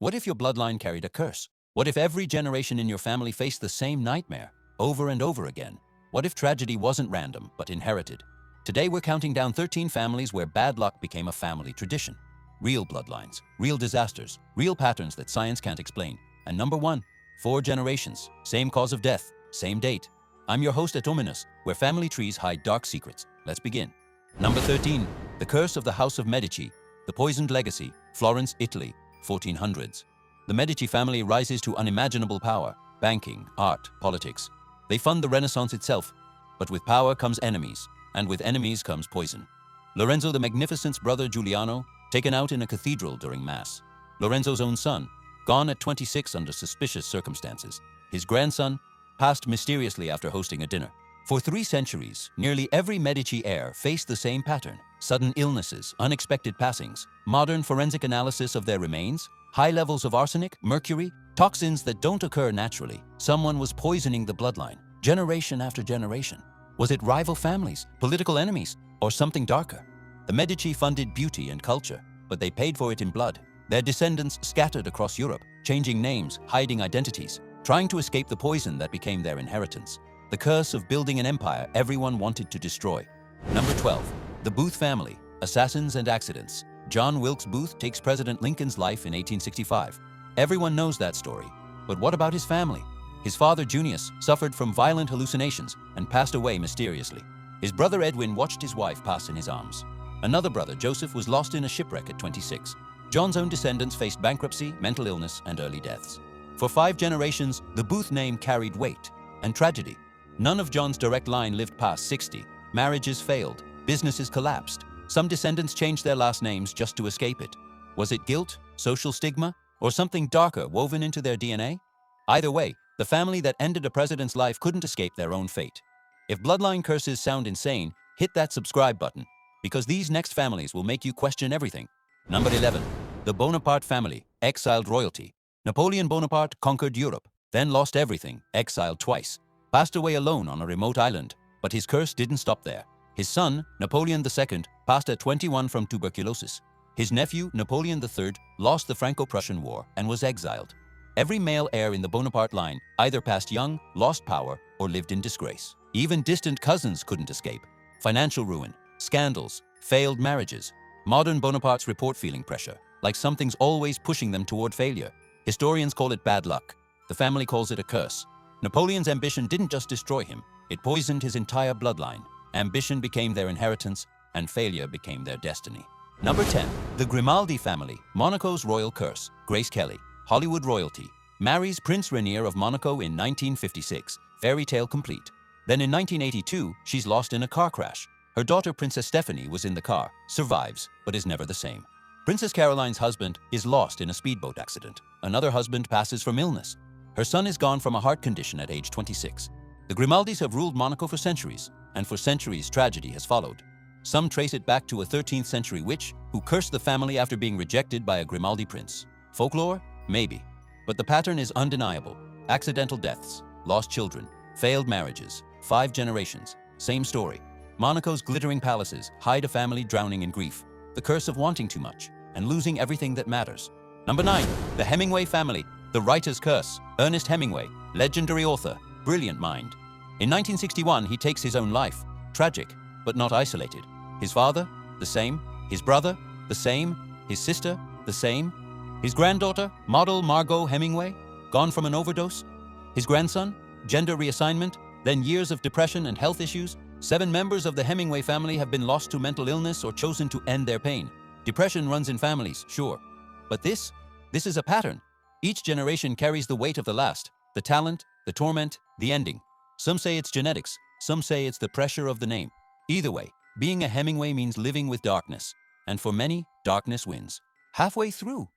What if your bloodline carried a curse? What if every generation in your family faced the same nightmare, over and over again? What if tragedy wasn't random, but inherited? Today we're counting down 13 families where bad luck became a family tradition. Real bloodlines, real disasters, real patterns that science can't explain. And number 1, 4 generations, same cause of death, same date. I'm your host at Ominus, where family trees hide dark secrets. Let's begin. Number 13, the curse of the House of Medici, the poisoned legacy, Florence, Italy, 1400s. The Medici family rises to unimaginable power, banking, art, politics. They fund the Renaissance itself, but with power comes enemies, and with enemies comes poison. Lorenzo the Magnificent's brother Giuliano, taken out in a cathedral during Mass. Lorenzo's own son, gone at 26 under suspicious circumstances. His grandson, passed mysteriously after hosting a dinner. For 3 centuries, nearly every Medici heir faced the same pattern: sudden illnesses, unexpected passings, modern forensic analysis of their remains, high levels of arsenic, mercury, toxins that don't occur naturally. Someone was poisoning the bloodline, generation after generation. Was it rival families, political enemies, or something darker? The Medici funded beauty and culture, but they paid for it in blood. Their descendants scattered across Europe, changing names, hiding identities, trying to escape the poison that became their inheritance. The curse of building an empire everyone wanted to destroy. Number 12, the Booth family, assassins and accidents. John Wilkes Booth takes President Lincoln's life in 1865. Everyone knows that story. But what about his family? His father, Junius, suffered from violent hallucinations and passed away mysteriously. His brother Edwin watched his wife pass in his arms. Another brother, Joseph, was lost in a shipwreck at 26. John's own descendants faced bankruptcy, mental illness, and early deaths. For 5 generations, the Booth name carried weight and tragedy. None of John's direct line lived past 60. Marriages failed. Businesses collapsed. Some descendants changed their last names just to escape it. Was it guilt, social stigma, or something darker woven into their DNA? Either way, the family that ended a president's life couldn't escape their own fate. If bloodline curses sound insane, hit that subscribe button, because these next families will make you question everything. Number 11, the Bonaparte family, exiled royalty. Napoleon Bonaparte conquered Europe, then lost everything, exiled twice, passed away alone on a remote island. But his curse didn't stop there. His son, Napoleon II, passed at 21 from tuberculosis. His nephew, Napoleon III, lost the Franco-Prussian War and was exiled. Every male heir in the Bonaparte line either passed young, lost power, or lived in disgrace. Even distant cousins couldn't escape. Financial ruin, scandals, failed marriages. Modern Bonapartes report feeling pressure, like something's always pushing them toward failure. Historians call it bad luck. The family calls it a curse. Napoleon's ambition didn't just destroy him, it poisoned his entire bloodline. Ambition became their inheritance, and failure became their destiny. Number 10, the Grimaldi family, Monaco's royal curse. Grace Kelly, Hollywood royalty, marries Prince Rainier of Monaco in 1956, fairy tale complete. Then in 1982, she's lost in a car crash. Her daughter Princess Stephanie was in the car, survives, but is never the same. Princess Caroline's husband is lost in a speedboat accident. Another husband passes from illness. Her son is gone from a heart condition at age 26. The Grimaldis have ruled Monaco for centuries, and for centuries tragedy has followed. Some trace it back to a 13th century witch who cursed the family after being rejected by a Grimaldi prince. Folklore? Maybe. But the pattern is undeniable. Accidental deaths, lost children, failed marriages, 5 generations, same story. Monaco's glittering palaces hide a family drowning in grief, the curse of wanting too much and losing everything that matters. Number 9, the Hemingway family, the writer's curse. Ernest Hemingway, legendary author, brilliant mind. In 1961, he takes his own life. Tragic, but not isolated. His father, the same. His brother, the same. His sister, the same. His granddaughter, model Margot Hemingway, gone from an overdose. His grandson, gender reassignment, then years of depression and health issues. 7 members of the Hemingway family have been lost to mental illness or chosen to end their pain. Depression runs in families, sure. But this is a pattern. Each generation carries the weight of the last, the talent, the torment, the ending. Some say it's genetics, some say it's the pressure of the name. Either way, being a Hemingway means living with darkness. And for many, darkness wins. Halfway through,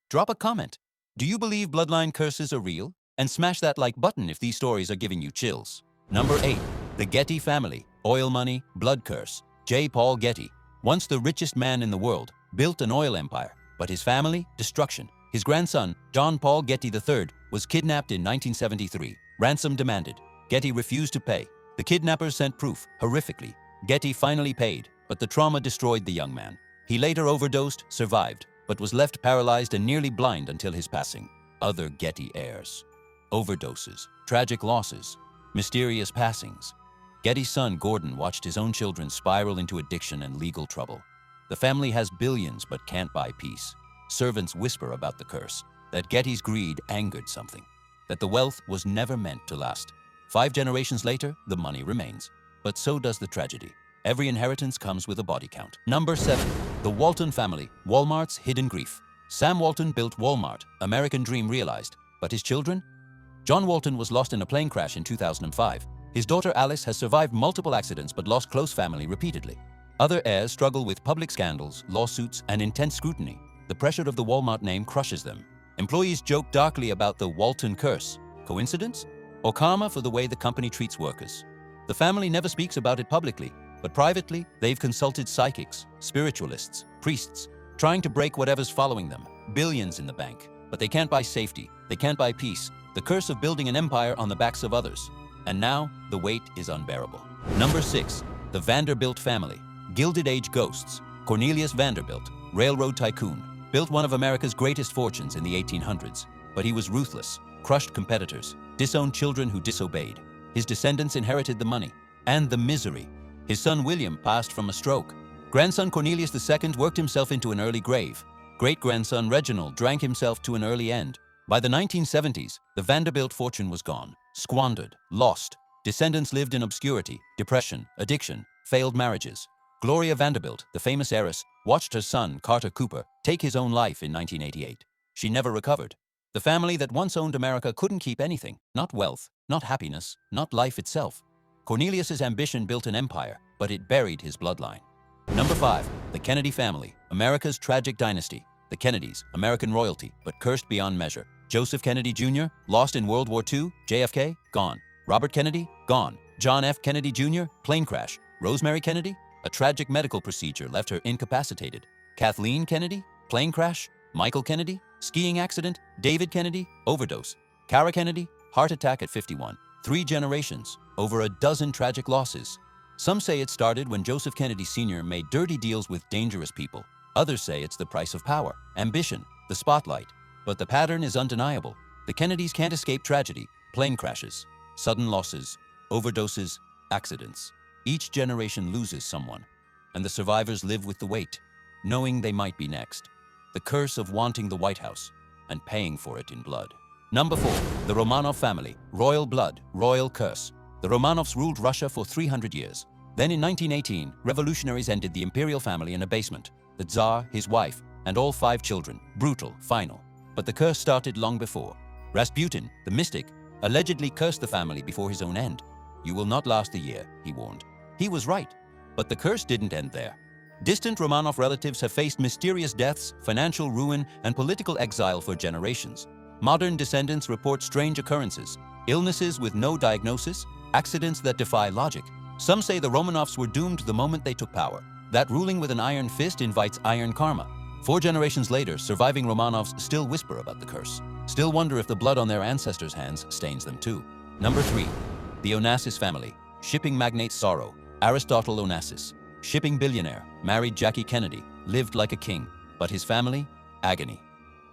drop a comment. Do you believe bloodline curses are real? And smash that like button if these stories are giving you chills. Number 8, the Getty family, oil money, blood curse. J. Paul Getty, once the richest man in the world, built an oil empire, but his family, destruction. His grandson, John Paul Getty III, was kidnapped in 1973. Ransom demanded. Getty refused to pay. The kidnappers sent proof, horrifically. Getty finally paid, but the trauma destroyed the young man. He later overdosed, survived, but was left paralyzed and nearly blind until his passing. Other Getty heirs. Overdoses, tragic losses, mysterious passings. Getty's son, Gordon, watched his own children spiral into addiction and legal trouble. The family has billions but can't buy peace. Servants whisper about the curse, that Getty's greed angered something, that the wealth was never meant to last. 5 generations later, the money remains. But so does the tragedy. Every inheritance comes with a body count. Number 7. The Walton family, Walmart's hidden grief. Sam Walton built Walmart, American dream realized. But his children? John Walton was lost in a plane crash in 2005. His daughter Alice has survived multiple accidents but lost close family repeatedly. Other heirs struggle with public scandals, lawsuits, and intense scrutiny. The pressure of the Walmart name crushes them. Employees joke darkly about the Walton curse. Coincidence? Or karma for the way the company treats workers? The family never speaks about it publicly, but privately, they've consulted psychics, spiritualists, priests, trying to break whatever's following them. Billions in the bank. But they can't buy safety. They can't buy peace. The curse of building an empire on the backs of others. And now, the weight is unbearable. Number 6. The Vanderbilt family. Gilded Age ghosts. Cornelius Vanderbilt, railroad tycoon, built one of America's greatest fortunes in the 1800s. But he was ruthless, crushed competitors, disowned children who disobeyed. His descendants inherited the money and the misery. His son William passed from a stroke. Grandson Cornelius II worked himself into an early grave. Great-grandson Reginald drank himself to an early end. By the 1970s, the Vanderbilt fortune was gone, squandered, lost. Descendants lived in obscurity, depression, addiction, failed marriages. Gloria Vanderbilt, the famous heiress, watched her son, Carter Cooper, take his own life in 1988. She never recovered. The family that once owned America couldn't keep anything, not wealth, not happiness, not life itself. Cornelius's ambition built an empire, but it buried his bloodline. Number 5. The Kennedy family, America's tragic dynasty. The Kennedys, American royalty, but cursed beyond measure. Joseph Kennedy Jr., lost in World War II, JFK, gone. Robert Kennedy, gone. John F. Kennedy Jr., plane crash. Rosemary Kennedy, a tragic medical procedure left her incapacitated. Kathleen Kennedy, plane crash. Michael Kennedy, skiing accident. David Kennedy, overdose. Kara Kennedy, heart attack at 51. 3 generations, over a dozen tragic losses. Some say it started when Joseph Kennedy Sr. made dirty deals with dangerous people. Others say it's the price of power, ambition, the spotlight. But the pattern is undeniable. The Kennedys can't escape tragedy, plane crashes, sudden losses, overdoses, accidents. Each generation loses someone, and the survivors live with the weight, knowing they might be next. The curse of wanting the White House and paying for it in blood. Number 4. The Romanov family, royal blood, royal curse. The Romanovs ruled Russia for 300 years. Then in 1918, revolutionaries ended the imperial family in a basement. The Tsar, his wife, and all 5 children. Brutal, final. But the curse started long before. Rasputin, the mystic, allegedly cursed the family before his own end. "You will not last a year," he warned. He was right, but the curse didn't end there. Distant Romanov relatives have faced mysterious deaths, financial ruin, and political exile for generations. Modern descendants report strange occurrences, illnesses with no diagnosis, accidents that defy logic. Some say the Romanovs were doomed the moment they took power. That ruling with an iron fist invites iron karma. 4 generations later, surviving Romanovs still whisper about the curse, still wonder if the blood on their ancestors' hands stains them too. Number 3. The Onassis family, shipping magnate sorrow. Aristotle Onassis, shipping billionaire, married Jackie Kennedy, lived like a king, but his family, agony.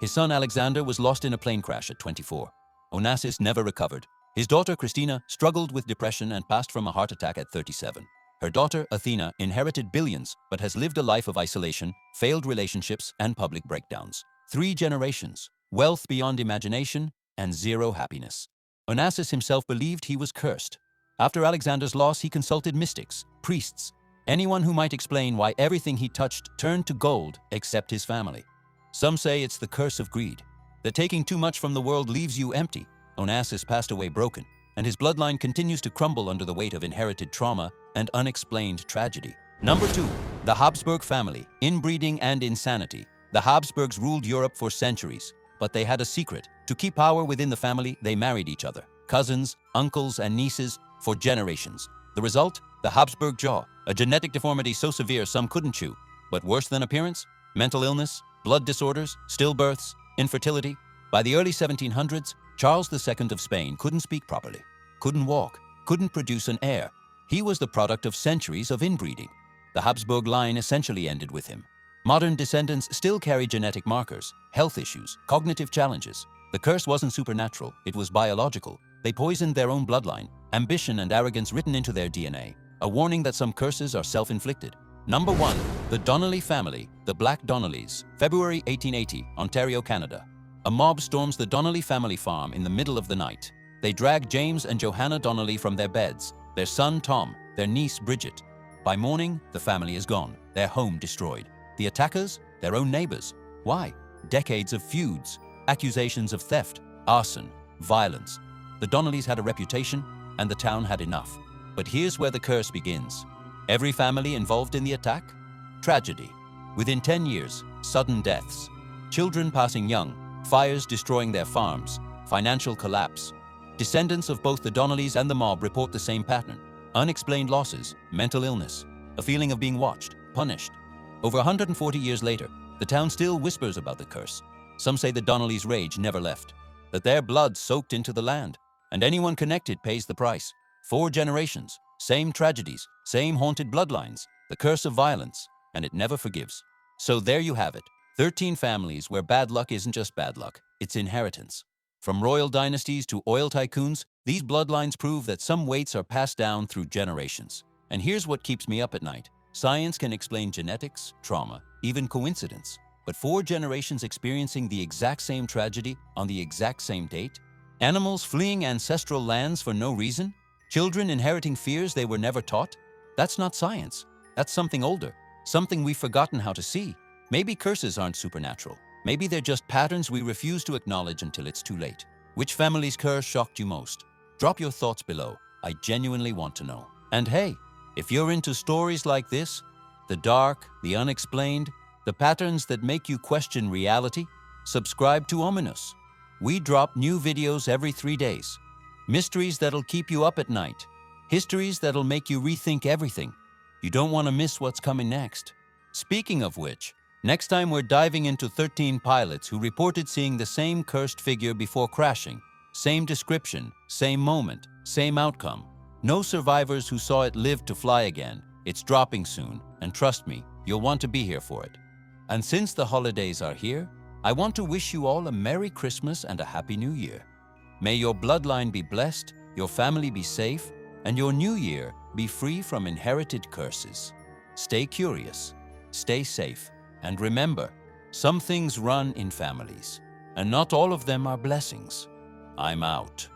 His son Alexander was lost in a plane crash at 24. Onassis never recovered. His daughter Christina struggled with depression and passed from a heart attack at 37. Her daughter Athena inherited billions but has lived a life of isolation, failed relationships, and public breakdowns. 3 generations, wealth beyond imagination, and 0 happiness. Onassis himself believed he was cursed. After Alexander's loss, he consulted mystics, priests, anyone who might explain why everything he touched turned to gold except his family. Some say it's the curse of greed, that taking too much from the world leaves you empty. Onassis passed away broken, and his bloodline continues to crumble under the weight of inherited trauma and unexplained tragedy. Number 2. The Habsburg family, inbreeding and insanity. The Habsburgs ruled Europe for centuries, but they had a secret. To keep power within the family, they married each other, cousins, uncles, and nieces, for generations. The result? The Habsburg jaw, a genetic deformity so severe some couldn't chew. But worse than appearance? Mental illness, blood disorders, stillbirths, infertility. By the early 1700s, Charles II of Spain couldn't speak properly, couldn't walk, couldn't produce an heir. He was the product of centuries of inbreeding. The Habsburg line essentially ended with him. Modern descendants still carry genetic markers, health issues, cognitive challenges. The curse wasn't supernatural, it was biological. They poisoned their own bloodline, ambition and arrogance written into their DNA. A warning that some curses are self-inflicted. Number 1. The Donnelly family, the Black Donnellys, February 1880, Ontario, Canada. A mob storms the Donnelly family farm in the middle of the night. They drag James and Johanna Donnelly from their beds, their son Tom, their niece Bridget. By morning, the family is gone, their home destroyed. The attackers? Their own neighbors. Why? Decades of feuds, accusations of theft, arson, violence. The Donnellys had a reputation, and the town had enough. But here's where the curse begins. Every family involved in the attack? Tragedy. Within 10 years, sudden deaths. Children passing young, fires destroying their farms, financial collapse. Descendants of both the Donnellys and the mob report the same pattern. Unexplained losses, mental illness, a feeling of being watched, punished. Over 140 years later, the town still whispers about the curse. Some say the Donnellys' rage never left, that their blood soaked into the land, and anyone connected pays the price. 4 generations, same tragedies, same haunted bloodlines, the curse of violence, and it never forgives. So there you have it, 13 families where bad luck isn't just bad luck, it's inheritance. From royal dynasties to oil tycoons, these bloodlines prove that some weights are passed down through generations. And here's what keeps me up at night. Science can explain genetics, trauma, even coincidence. But 4 generations experiencing the exact same tragedy on the exact same date? Animals fleeing ancestral lands for no reason? Children inheriting fears they were never taught? That's not science. That's something older, something we've forgotten how to see. Maybe curses aren't supernatural. Maybe they're just patterns we refuse to acknowledge until it's too late. Which family's curse shocked you most? Drop your thoughts below. I genuinely want to know. And hey, if you're into stories like this, the dark, the unexplained, the patterns that make you question reality, subscribe to Ominus. We drop new videos every 3 days. Mysteries that'll keep you up at night. Histories that'll make you rethink everything. You don't want to miss what's coming next. Speaking of which, next time we're diving into 13 pilots who reported seeing the same cursed figure before crashing. Same description, same moment, same outcome. No survivors who saw it lived to fly again. It's dropping soon, and trust me, you'll want to be here for it. And since the holidays are here, I want to wish you all a Merry Christmas and a Happy New Year. May your bloodline be blessed, your family be safe, and your new year be free from inherited curses. Stay curious, stay safe, and remember, some things run in families, and not all of them are blessings. I'm out.